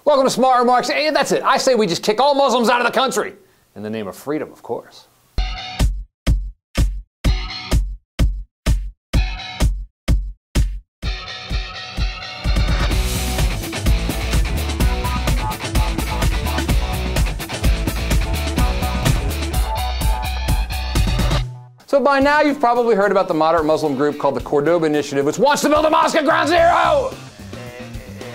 Welcome to Smart Remarks. Hey, that's it. I say we just kick all Muslims out of the country. In the name of freedom, of course. So by now you've probably heard about the moderate Muslim group called the Cordoba Initiative, which wants to build a mosque at Ground Zero!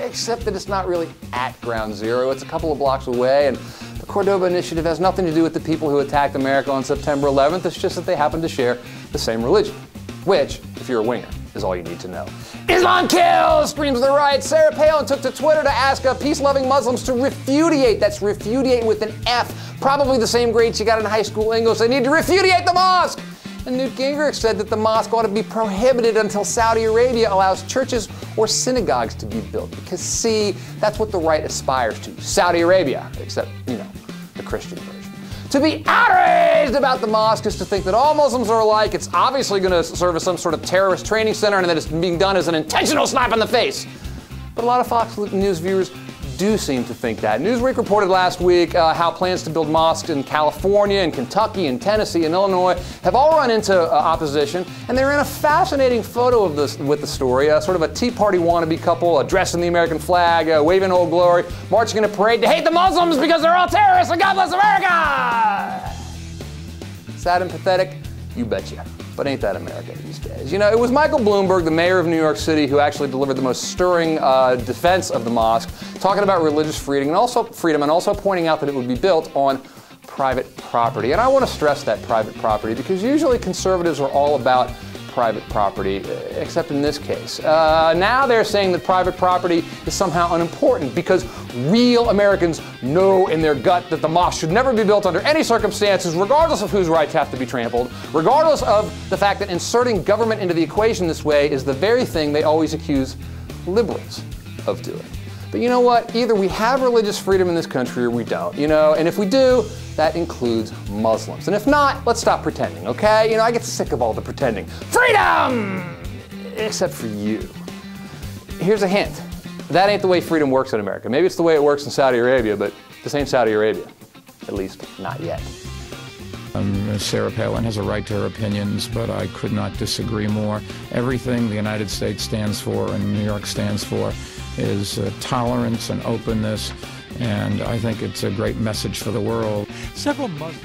Except that it's not really at Ground Zero. It's a couple of blocks away, and the Cordoba Initiative has nothing to do with the people who attacked America on September 11th. It's just that they happen to share the same religion, which, if you're a winger, is all you need to know. Islam kills, screams the right. Sarah Palin took to Twitter to ask peace-loving Muslims to repudiate, that's repudiate with an F, probably the same grade she got in high school English. They need to repudiate the mosque. And Newt Gingrich said that the mosque ought to be prohibited until Saudi Arabia allows churches or synagogues to be built. Because, see, that's what the right aspires to. Saudi Arabia, except, you know, the Christian version. To be outraged about the mosque is to think that all Muslims are alike. It's obviously going to serve as some sort of terrorist training center and that it's being done as an intentional slap in the face. But a lot of Fox News viewers do seem to think that. Newsweek reported last week how plans to build mosques in California and Kentucky and Tennessee and Illinois have all run into opposition, and they're in a fascinating photo of this with the story, sort of a Tea Party wannabe couple dressed in the American flag, waving Old Glory, marching in a parade to hate the Muslims because they're all terrorists and God bless America! Sad and pathetic? You betcha. But ain't that America these days? You know, it was Michael Bloomberg, the mayor of New York City, who actually delivered the most stirring defense of the mosque, talking about religious freedom and also pointing out that it would be built on private property. And I want to stress that private property because usually conservatives are all about private property, except in this case. Now they're saying that private property is somehow unimportant because real Americans know in their gut that the mosque should never be built under any circumstances, regardless of whose rights have to be trampled, regardless of the fact that inserting government into the equation this way is the very thing they always accuse liberals of doing. But you know what? Either we have religious freedom in this country or we don't, you know? And if we do, that includes Muslims. And if not, let's stop pretending, okay? You know, I get sick of all the pretending. Freedom! Except for you. Here's a hint. That ain't the way freedom works in America. Maybe it's the way it works in Saudi Arabia, but this ain't Saudi Arabia. At least, not yet. Sarah Palin has a right to her opinions, but I could not disagree more. Everything the United States stands for and New York stands for is tolerance and openness, and I think it's a great message for the world. Several Muslims